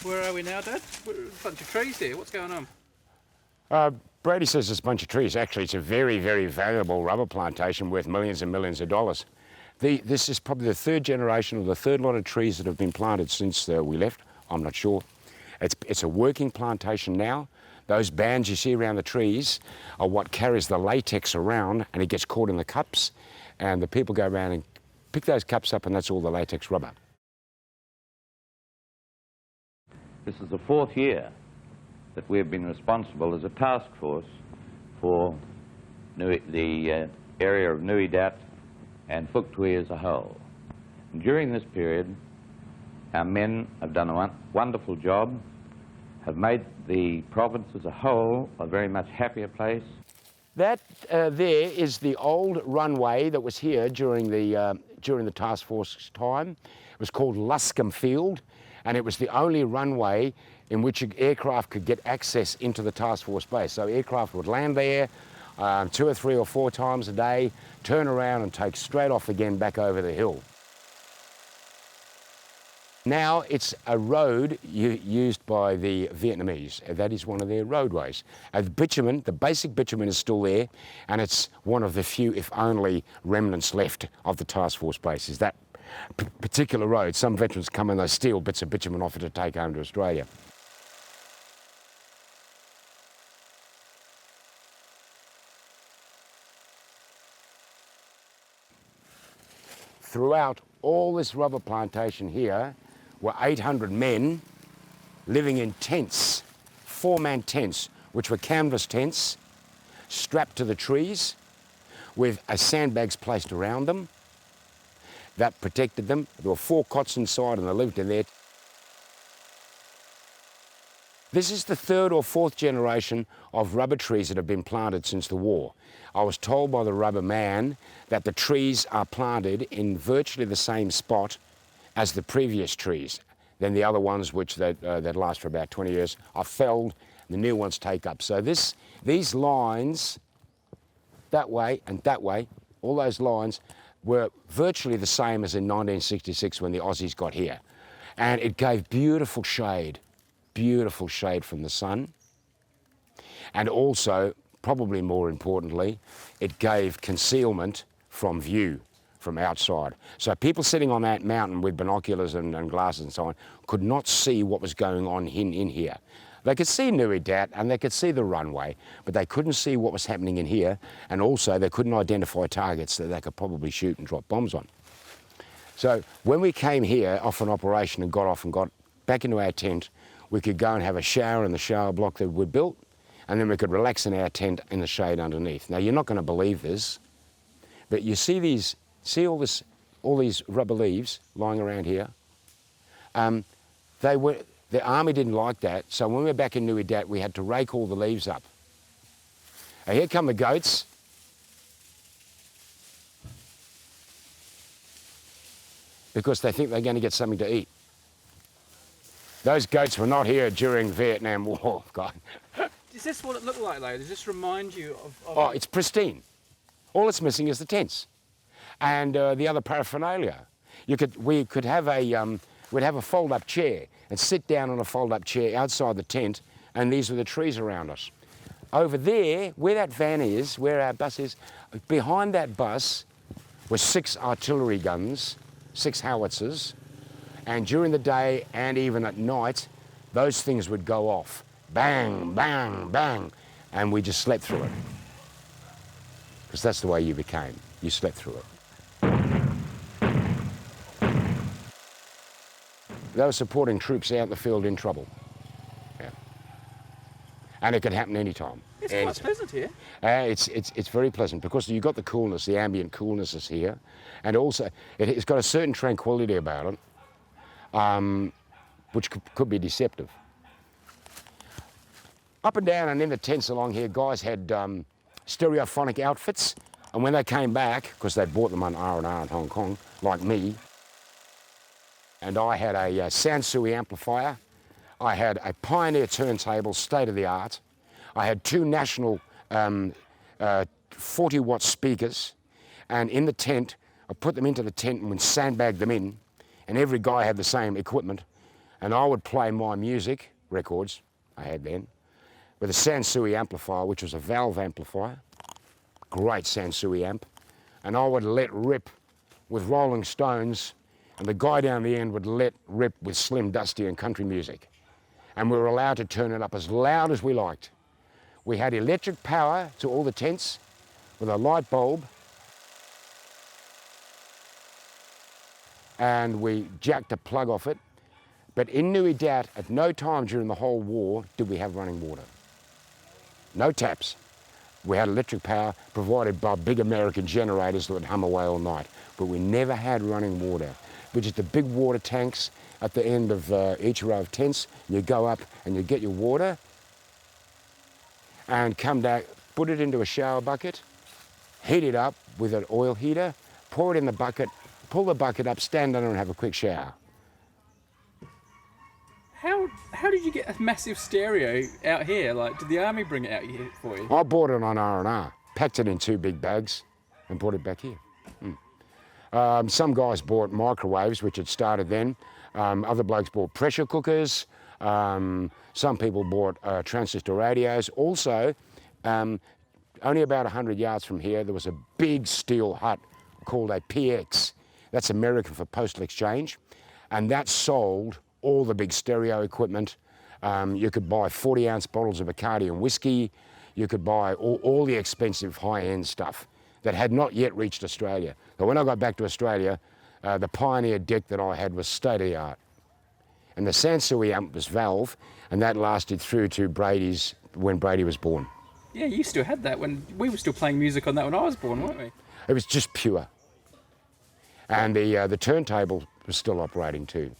Where are we now, Dad? A bunch of trees here. What's going on? Brady says it's a bunch of trees. Actually, it's a very, very valuable rubber plantation worth millions and millions of dollars. This is probably the third generation or the third lot of trees that have been planted since we left. I'm not sure. It's a working plantation now. Those bands you see around the trees are what carries the latex around, and it gets caught in the cups, and the people go around and pick those cups up, and that's all the latex rubber. This is the fourth year that we've been responsible as a task force for the area of Nui Dat and Phuk Tui as a whole. And during this period, our men have done a wonderful job, have made the province as a whole a very much happier place. That there is the old runway that was here during the task force time. It was called Luscombe Field, and it was the only runway in which aircraft could get access into the task force base. So aircraft would land there 2 or 3 or 4 times a day, turn around and take straight off again back over the hill. Now it's a road used by the Vietnamese. That is one of their roadways. The bitumen, the basic bitumen is still there, and it's one of the few, if only, remnants left of the task force base, is that particular road. Some veterans come and they steal bits of bitumen off it to take home to Australia. Throughout all this rubber plantation here were 800 men living in tents, 4-man tents, which were canvas tents strapped to the trees with sandbags placed around them. That protected them. There were 4 cots inside and they lived in there. This is the 3rd or 4th generation of rubber trees that have been planted since the war. I was told by the rubber man that the trees are planted in virtually the same spot as the previous trees. Then the other ones, which that last for about 20 years, are felled, and the new ones take up. So these lines, that way and that way, all those lines were virtually the same as in 1966 when the Aussies got here. And it gave beautiful shade from the sun. And also, probably more importantly, it gave concealment from view, from outside. So people sitting on that mountain with binoculars and glasses and so on could not see what was going on in here. They could see Nui Dat and they could see the runway, but they couldn't see what was happening in here, and also they couldn't identify targets that they could probably shoot and drop bombs on. So when we came here off an operation and got off and got back into our tent, we could go and have a shower in the shower block that we'd built, and then we could relax in our tent in the shade underneath. Now, you're not going to believe this, but you see all these rubber leaves lying around here? The army didn't like that, so when we were back in Nui Dat, we had to rake all the leaves up. Now, here come the goats. Because they think they're going to get something to eat. Those goats were not here during Vietnam War, God. Is this what it looked like, though? Does this remind you of... Oh, it's pristine. All it's missing is the tents and the other paraphernalia. We'd have a fold-up chair and sit down on a fold-up chair outside the tent, and these were the trees around us. Over there, where that van is, where our bus is, behind that bus were 6 artillery guns, 6 howitzers, and during the day and even at night, those things would go off. Bang, bang, bang, and we just slept through it. Because that's the way you became. You slept through it. They were supporting troops out in the field in trouble. Yeah. And it could happen any time. It's quite pleasant here. It's very pleasant because you've got the coolness, the ambient coolness is here, and also it's got a certain tranquility about it, which could be deceptive. Up and down and in the tents along here, guys had stereophonic outfits, and when they came back, because they bought them on R&R in Hong Kong, like me, and I had a Sansui amplifier, I had a Pioneer turntable, state-of-the-art, I had 2 National 40-watt speakers, and in the tent, I put them into the tent and sandbagged them in, and every guy had the same equipment. and I would play my music, records I had then, with a Sansui amplifier, which was a valve amplifier, great Sansui amp, and I would let rip with Rolling Stones, and the guy down the end would let rip with Slim Dusty and country music. And we were allowed to turn it up as loud as we liked. We had electric power to all the tents with a light bulb, and we jacked a plug off it. But in Nui Dat, at no time during the whole war did we have running water. No taps. We had electric power provided by big American generators that would hum away all night, but we never had running water. Which is the big water tanks at the end of each row of tents. You go up and you get your water and come down, put it into a shower bucket, heat it up with an oil heater, pour it in the bucket, pull the bucket up, stand under and have a quick shower. How did you get a massive stereo out here? Like, did the army bring it out here for you? I bought it on R&R, packed it in 2 big bags and brought it back here. Some guys bought microwaves, which had started then. Other blokes bought pressure cookers. Some people bought transistor radios. Also, only about 100 yards from here, there was a big steel hut called a PX. That's American for Postal Exchange. And that sold all the big stereo equipment. You could buy 40-ounce bottles of Bacardi and whiskey. You could buy all the expensive high-end stuff that had not yet reached Australia. But when I got back to Australia, the Pioneer deck that I had was state-of-the-art. And the Sansui amp was valve, and that lasted through to Brady's, when Brady was born. Yeah, you still had that when we were still playing music on that when I was born, weren't we? It was just pure. And the turntable was still operating too.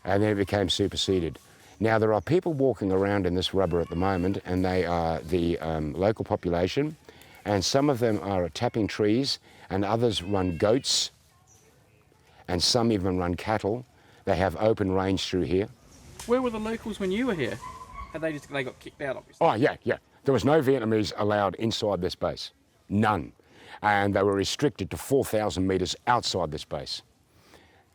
And then it became superseded. Now there are people walking around in this rubber at the moment, and they are the local population, and some of them are tapping trees, and others run goats, and some even run cattle. They have open range through here. Where were the locals when you were here? They got kicked out, obviously? Oh, yeah. There was no Vietnamese allowed inside this base. None. And they were restricted to 4,000 metres outside this base,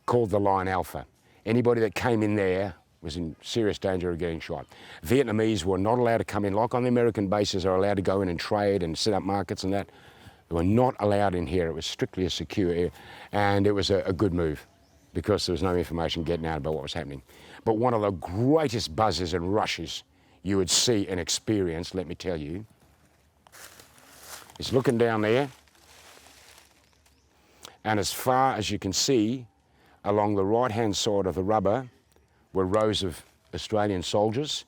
called the Line Alpha. Anybody that came in there was in serious danger of getting shot. Vietnamese were not allowed to come in, like on the American bases are allowed to go in and trade and set up markets and that. They were not allowed in here. It was strictly a secure area, and it was a good move because there was no information getting out about what was happening. But one of the greatest buzzes and rushes you would see and experience, let me tell you, is looking down there, and as far as you can see, along the right-hand side of the rubber were rows of Australian soldiers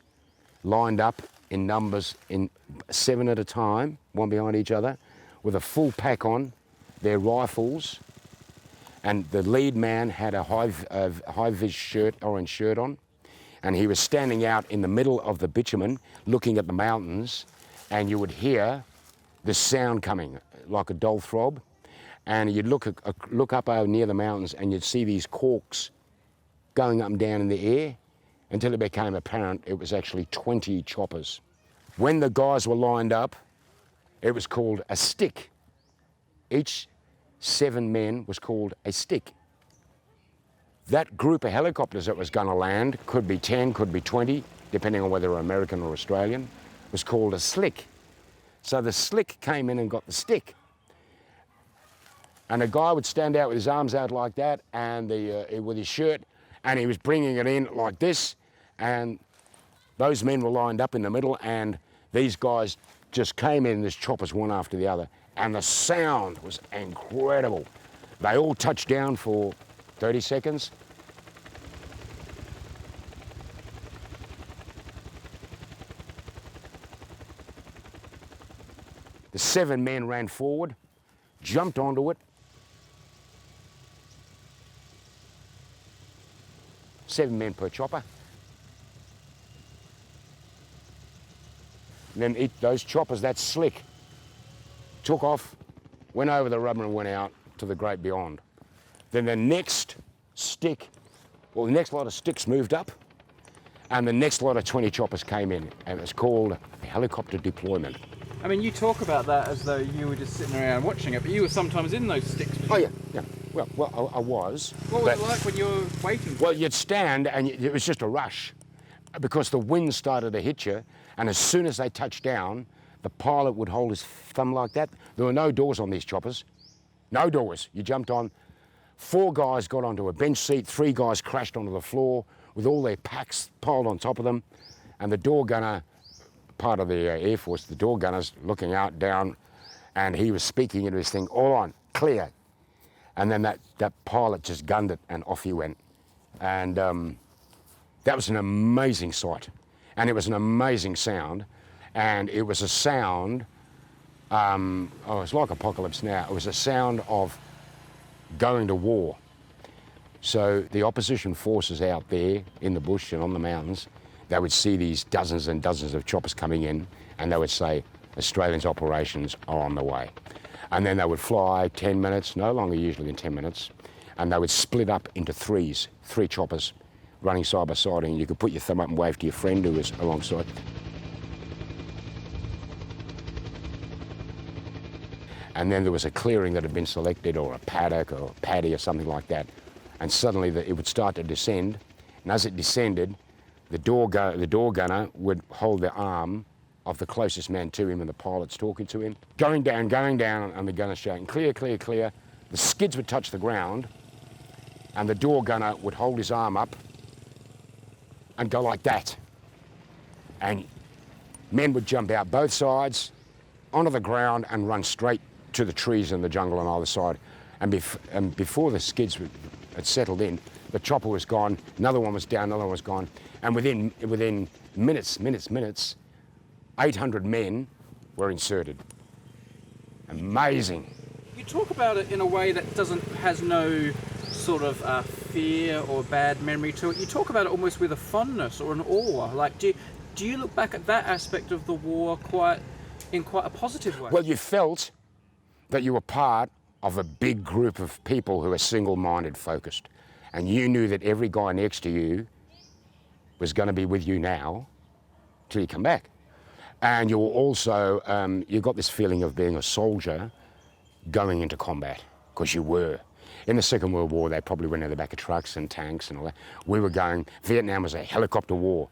lined up in numbers in 7 at a time, one behind each other, with a full pack on, their rifles, and the lead man had a high-vis shirt, orange shirt on, and he was standing out in the middle of the bitumen looking at the mountains, and you would hear the sound coming like a dull throb, and you'd look up over near the mountains and you'd see these corks going up and down in the air until it became apparent it was actually 20 choppers. When the guys were lined up, it was called a stick. Each 7 men was called a stick. That group of helicopters that was going to land, could be 10, could be 20, depending on whether they were American or Australian, was called a slick. So the slick came in and got the stick. And a guy would stand out with his arms out like that, and with his shirt, and he was bringing it in like this, and those men were lined up in the middle, and these guys just came in, these choppers one after the other, and the sound was incredible. They all touched down for 30 seconds. The 7 men ran forward, jumped onto it. 7 men per chopper. And then those choppers, that slick, took off, went over the rubber and went out to the great beyond. Then the next stick, well, the next lot of sticks moved up, and the next lot of 20 choppers came in, and it's called helicopter deployment. I mean, you talk about that as though you were just sitting around watching it, but you were sometimes in those sticks. Oh, yeah. Well, I was. What was but- it like when you were waiting? Well, you'd stand and it was just a rush because the wind started to hit you, and as soon as they touched down, the pilot would hold his thumb like that. There were no doors on these choppers. No doors. You jumped on. 4 guys got onto a bench seat, 3 guys crashed onto the floor with all their packs piled on top of them, and the door gunner, part of the Air Force, the door gunner's looking out, down, and he was speaking into his thing, all on, clear. And then that pilot just gunned it, and off he went. And that was an amazing sight. And it was an amazing sound. And it was a sound, it's like Apocalypse Now. It was a sound of going to war. So the opposition forces out there in the bush and on the mountains, they would see these dozens and dozens of choppers coming in, and they would say, Australians' operations are on the way. And then they would fly 10 minutes, no longer usually than 10 minutes, and they would split up into 3 choppers running side by side, and you could put your thumb up and wave to your friend who was alongside. And then there was a clearing that had been selected, or a paddock or a paddy or something like that, and suddenly it would start to descend, and as it descended, the door gunner would hold the arm of the closest man to him, and the pilot's talking to him. Going down, and the gunner's shouting, clear, clear, clear. The skids would touch the ground, and the door gunner would hold his arm up and go like that. And men would jump out both sides, onto the ground, and run straight to the trees in the jungle on either side. And before the skids had settled in, the chopper was gone, another one was down, another one was gone. And within minutes, 800 men were inserted. Amazing. You talk about it in a way that has no sort of fear or bad memory to it. You talk about it almost with a fondness or an awe. Like, do you look back at that aspect of the war in quite a positive way? Well, you felt that you were part of a big group of people who are single-minded, focused. And you knew that every guy next to you was going to be with you now till you come back. And you were also, you got this feeling of being a soldier going into combat, because you were. In the Second World War, they probably went in the back of trucks and tanks and all that. We were going, Vietnam was a helicopter war.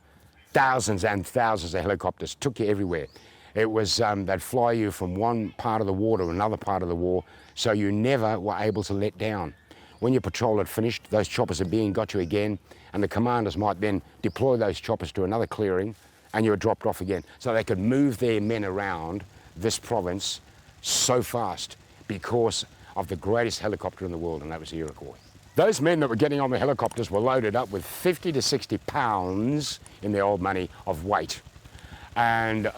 Thousands and thousands of helicopters took you everywhere. It was, they'd fly you from one part of the war to another part of the war, so you never were able to let down. When your patrol had finished, those choppers had been, got you again, and the commanders might then deploy those choppers to another clearing, and you were dropped off again. So they could move their men around this province so fast because of the greatest helicopter in the world, and that was the Iroquois. Those men that were getting on the helicopters were loaded up with 50 to 60 pounds, in the old money, of weight. And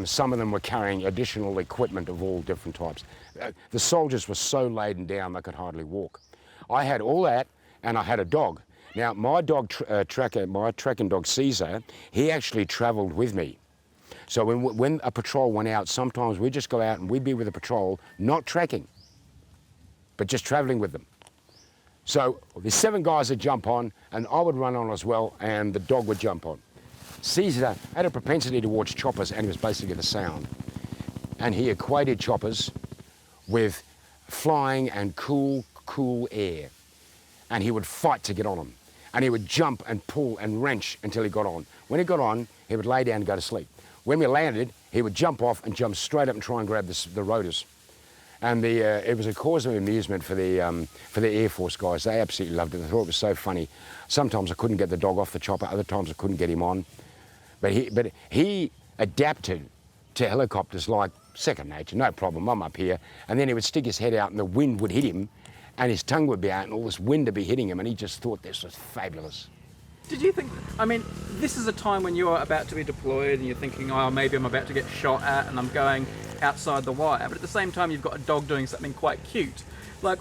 some of them were carrying additional equipment of all different types. The soldiers were so laden down they could hardly walk. I had all that, and I had a dog. Now, my dog, my tracking dog, Caesar, he actually travelled with me. So when a patrol went out, sometimes we'd just go out and we'd be with a patrol, not tracking, but just travelling with them. So there's 7 guys that jump on, and I would run on as well, and the dog would jump on. Caesar had a propensity towards choppers, and he was basically the sound. And he equated choppers with flying and cool air. And he would fight to get on them. And he would jump and pull and wrench until he got on. When he got on, he would lay down and go to sleep. When we landed, he would jump off and jump straight up and try and grab the rotors. And it was a cause of amusement for the Air Force guys. They absolutely loved it. They thought it was so funny. Sometimes I couldn't get the dog off the chopper, other times I couldn't get him on. But he adapted to helicopters like second nature, no problem, I'm up here. And then he would stick his head out and the wind would hit him, and his tongue would be out and all this wind would be hitting him, and he just thought this was fabulous. Did you think, I mean, this is a time when you're about to be deployed and you're thinking, oh, maybe I'm about to get shot at and I'm going outside the wire, but at the same time you've got a dog doing something quite cute. Like,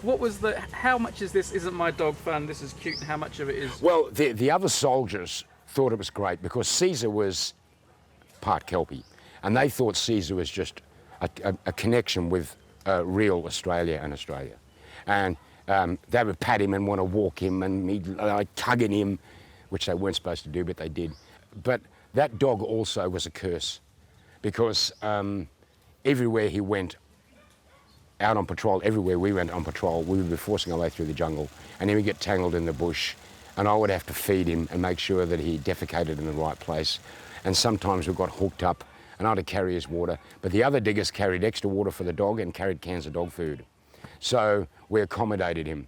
how much is this, isn't my dog fun, this is cute, and how much of it is... Well, the other soldiers thought it was great because Caesar was part Kelpie, and they thought Caesar was just a connection with real Australia and Australia. And they would pat him and want to walk him, and he'd tug at him, which they weren't supposed to do, but they did. But that dog also was a curse because everywhere he went, out on patrol. Everywhere we went on patrol, we would be forcing our way through the jungle, and then we'd get tangled in the bush, and I would have to feed him and make sure that he defecated in the right place. And sometimes we got hooked up, and I had to carry his water. But the other diggers carried extra water for the dog and carried cans of dog food. So we accommodated him.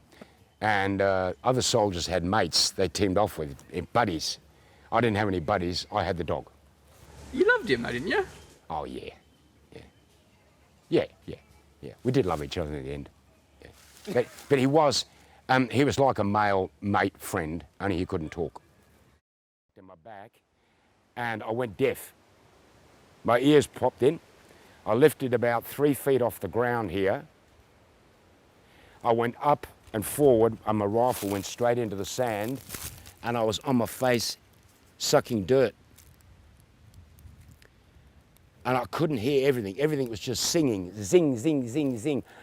And other soldiers had mates they teamed off with, buddies. I didn't have any buddies, I had the dog. You loved him though, didn't you? Oh, yeah. Yeah. We did love each other in the end. Yeah. But he was like a male mate friend, only he couldn't talk. In my back, and I went deaf. My ears popped in. I lifted about 3 feet off the ground here. I went up and forward, and my rifle went straight into the sand, and I was on my face sucking dirt. And I couldn't hear everything. Everything was just singing, zing, zing, zing, zing.